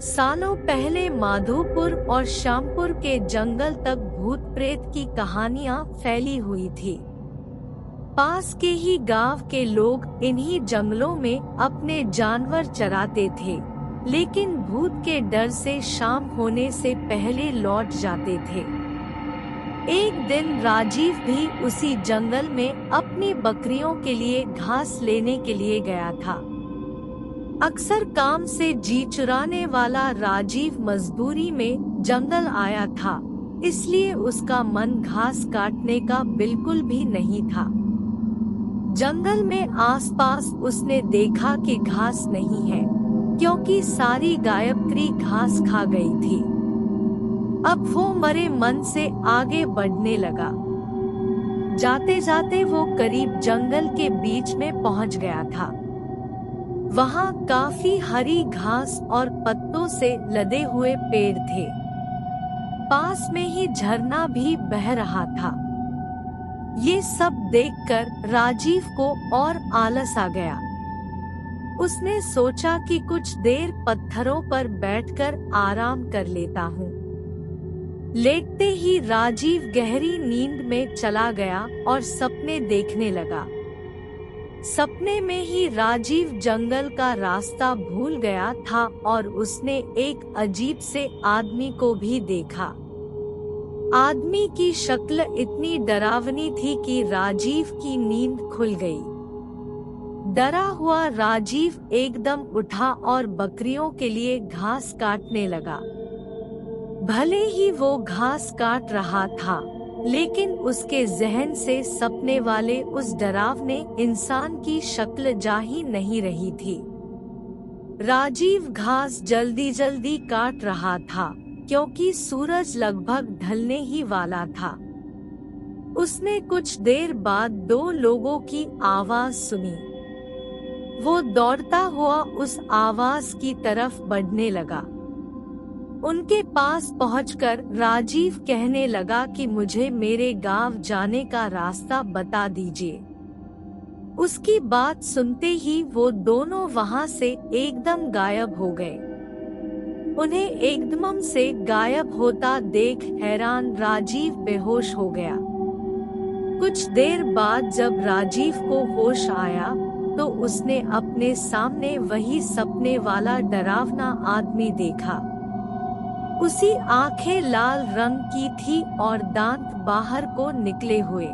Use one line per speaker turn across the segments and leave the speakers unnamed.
सालों पहले माधोपुर और श्यामपुर के जंगल तक भूत प्रेत की कहानियां फैली हुई थी। पास के ही गांव के लोग इन्हीं जंगलों में अपने जानवर चराते थे, लेकिन भूत के डर से शाम होने से पहले लौट जाते थे। एक दिन राजीव भी उसी जंगल में अपनी बकरियों के लिए घास लेने के लिए गया था। अक्सर काम से जी चुराने वाला राजीव मजदूरी में जंगल आया था, इसलिए उसका मन घास काटने का बिल्कुल भी नहीं था। जंगल में आसपास उसने देखा कि घास नहीं है, क्योंकि सारी गायत्री घास खा गई थी। अब वो मरे मन से आगे बढ़ने लगा। जाते जाते वो करीब जंगल के बीच में पहुंच गया था। वहां काफी हरी घास और पत्तों से लदे हुए पेड़ थे। पास में ही झरना भी बह रहा था। ये सब देखकर राजीव को और आलस आ गया। उसने सोचा कि कुछ देर पत्थरों पर बैठकर आराम कर लेता हूँ। लेटते ही राजीव गहरी नींद में चला गया और सपने देखने लगा। सपने में ही राजीव जंगल का रास्ता भूल गया था और उसने एक अजीब से आदमी को भी देखा। आदमी की शक्ल इतनी डरावनी थी कि राजीव की नींद खुल गई। डरा हुआ राजीव एकदम उठा और बकरियों के लिए घास काटने लगा। भले ही वो घास काट रहा था, लेकिन उसके जहन से सपने वाले उस डरावने इंसान की शक्ल जा ही नहीं रही थी। राजीव घास जल्दी जल्दी काट रहा था, क्योंकि सूरज लगभग ढलने ही वाला था। उसने कुछ देर बाद दो लोगों की आवाज सुनी। वो दौड़ता हुआ उस आवाज की तरफ बढ़ने लगा। उनके पास पहुंचकर राजीव कहने लगा कि मुझे मेरे गांव जाने का रास्ता बता दीजिए। उसकी बात सुनते ही वो दोनों वहां से एकदम गायब हो गए। उन्हें एकदम से गायब होता देख हैरान राजीव बेहोश हो गया। कुछ देर बाद जब राजीव को होश आया, तो उसने अपने सामने वही सपने वाला डरावना आदमी देखा। उसकी आंखें लाल रंग की थी और दांत बाहर को निकले हुए।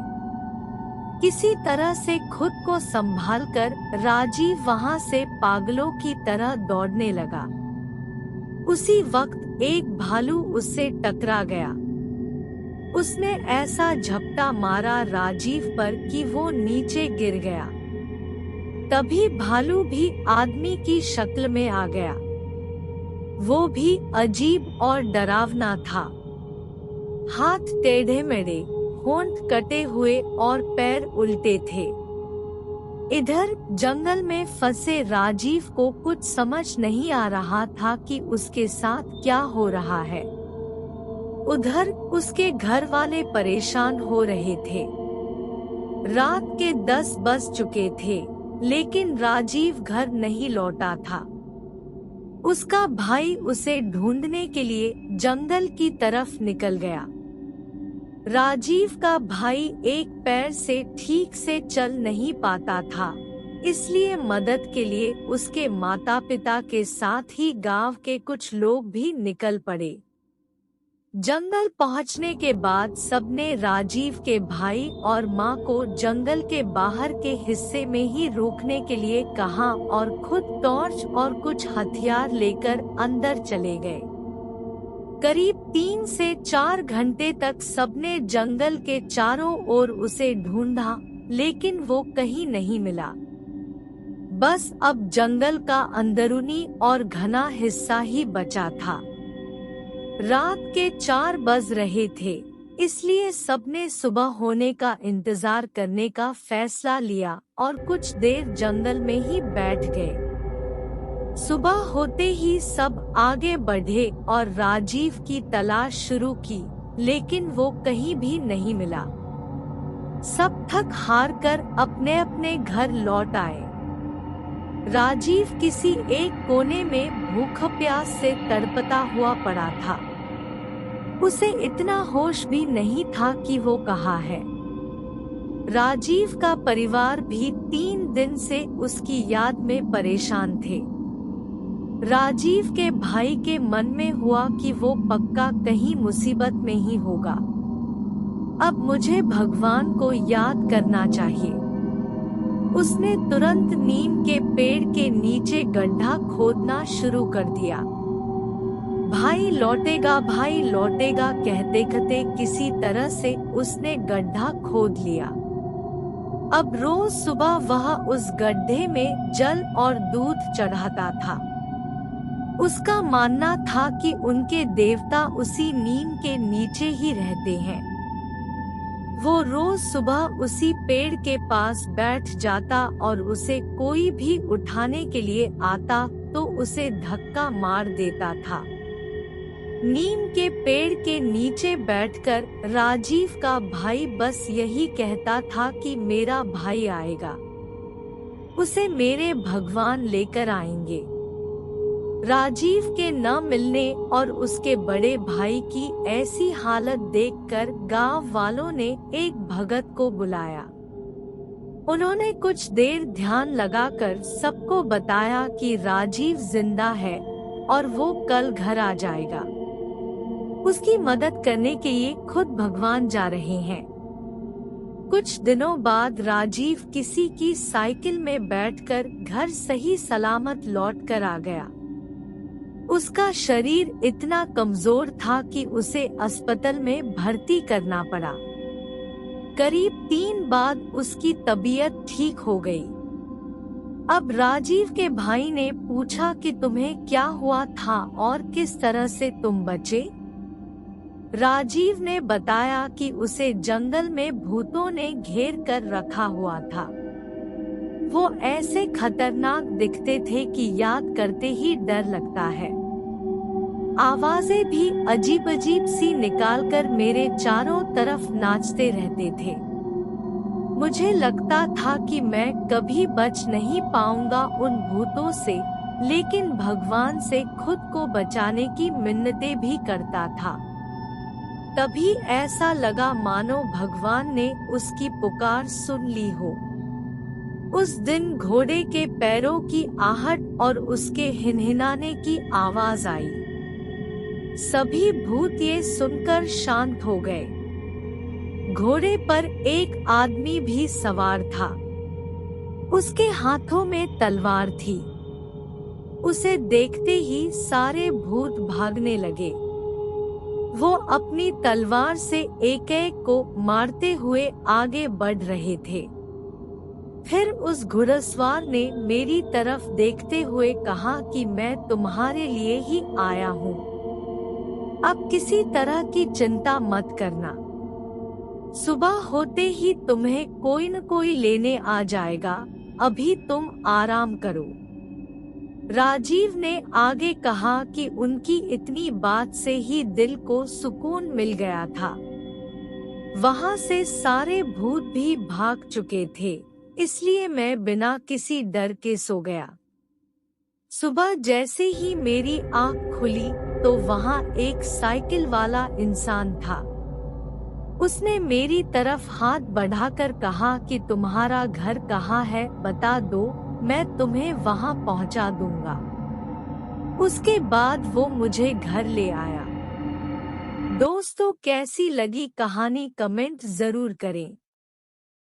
किसी तरह से खुद को संभालकर राजीव वहां से पागलों की तरह दौड़ने लगा। उसी वक्त एक भालू उससे टकरा गया। उसने ऐसा झपटा मारा राजीव पर कि वो नीचे गिर गया। तभी भालू भी आदमी की शक्ल में आ गया। वो भी अजीब और डरावना था। हाथ टेढ़े मेढ़े, होंठ कटे हुए और पैर उल्टे थे। इधर जंगल में फंसे राजीव को कुछ समझ नहीं आ रहा था कि उसके साथ क्या हो रहा है। उधर उसके घर वाले परेशान हो रहे थे। रात के 10 बज चुके थे, लेकिन राजीव घर नहीं लौटा था। उसका भाई उसे ढूंढने के लिए जंगल की तरफ निकल गया। राजीव का भाई एक पैर से ठीक से चल नहीं पाता था, इसलिए मदद के लिए उसके माता पिता के साथ ही गांव के कुछ लोग भी निकल पड़े। जंगल पहुंचने के बाद सबने राजीव के भाई और मां को जंगल के बाहर के हिस्से में ही रुकने के लिए कहा और खुद टॉर्च और कुछ हथियार लेकर अंदर चले गए। करीब 3 से 4 घंटे तक सबने जंगल के चारों ओर उसे ढूंढा, लेकिन वो कहीं नहीं मिला। बस अब जंगल का अंदरूनी और घना हिस्सा ही बचा था। रात के 4 बज रहे थे, इसलिए सबने सुबह होने का इंतजार करने का फैसला लिया और कुछ देर जंगल में ही बैठ गए। सुबह होते ही सब आगे बढ़े और राजीव की तलाश शुरू की, लेकिन वो कहीं भी नहीं मिला। सब थक हार कर अपने अपने घर लौट आए। राजीव किसी एक कोने में भूख प्यास से तड़पता हुआ पड़ा था। उसे इतना होश भी नहीं था कि वो कहाँ है। राजीव का परिवार भी 3 दिन से उसकी याद में परेशान थे। राजीव के भाई के मन में हुआ कि वो पक्का कहीं मुसीबत में ही होगा। अब मुझे भगवान को याद करना चाहिए। उसने तुरंत नीम के पेड़ के नीचे गड्ढा खोदना शुरू कर दिया। भाई लौटेगा कहते कहते किसी तरह से उसने गड्ढा खोद लिया। अब रोज सुबह वह उस गड्ढे में जल और दूध चढ़ाता था। उसका मानना था कि उनके देवता उसी नीम के नीचे ही रहते हैं। वो रोज सुबह उसी पेड़ के पास बैठ जाता और उसे कोई भी उठाने के लिए आता तो उसे धक्का मार देता था। नीम के पेड़ के नीचे बैठकर राजीव का भाई बस यही कहता था कि मेरा भाई आएगा, उसे मेरे भगवान लेकर आएंगे। राजीव के न मिलने और उसके बड़े भाई की ऐसी हालत देखकर गांव वालों ने एक भगत को बुलाया। उन्होंने कुछ देर ध्यान लगाकर सबको बताया कि राजीव जिंदा है और वो कल घर आ जाएगा। उसकी मदद करने के लिए खुद भगवान जा रहे हैं। कुछ दिनों बाद राजीव किसी की साइकिल में बैठकर घर सही सलामत लौट कर आ गया। उसका शरीर इतना कमजोर था कि उसे अस्पताल में भर्ती करना पड़ा। करीब 3 बाद उसकी तबीयत ठीक हो गई। अब राजीव के भाई ने पूछा कि तुम्हें क्या हुआ था और किस तरह से तुम बचे? राजीव ने बताया कि उसे जंगल में भूतों ने घेर कर रखा हुआ था। वो ऐसे खतरनाक दिखते थे कि याद करते ही डर लगता है। आवाजें भी अजीब अजीब सी निकालकर मेरे चारों तरफ नाचते रहते थे। मुझे लगता था कि मैं कभी बच नहीं पाऊंगा उन भूतों से, लेकिन भगवान से खुद को बचाने की मिन्नतें भी करता था। तभी ऐसा लगा मानो भगवान ने उसकी पुकार सुन ली हो। उस दिन घोड़े के पैरों की आहट और उसके हिनहिनाने की आवाज आई। सभी भूत ये सुनकर शांत हो गए। घोड़े पर एक आदमी भी सवार था। उसके हाथों में तलवार थी। उसे देखते ही सारे भूत भागने लगे। वो अपनी तलवार से एक एक को मारते हुए आगे बढ़ रहे थे। फिर उस घुड़सवार ने मेरी तरफ देखते हुए कहा कि मैं तुम्हारे लिए ही आया हूँ। अब किसी तरह की चिंता मत करना। सुबह होते ही तुम्हें कोई न कोई लेने आ जाएगा। अभी तुम आराम करो। राजीव ने आगे कहा कि उनकी इतनी बात से ही दिल को सुकून मिल गया था। वहां से सारे भूत भी भाग चुके थे, इसलिए मैं बिना किसी डर के सो गया। सुबह जैसे ही मेरी आँख खुली तो वहां एक साइकिल वाला इंसान था। उसने मेरी तरफ हाथ बढ़ाकर कहा कि तुम्हारा घर कहाँ है, बता दो, मैं तुम्हें वहां पहुंचा दूंगा। उसके बाद वो मुझे घर ले आया। दोस्तों, कैसी लगी कहानी कमेंट जरूर करें।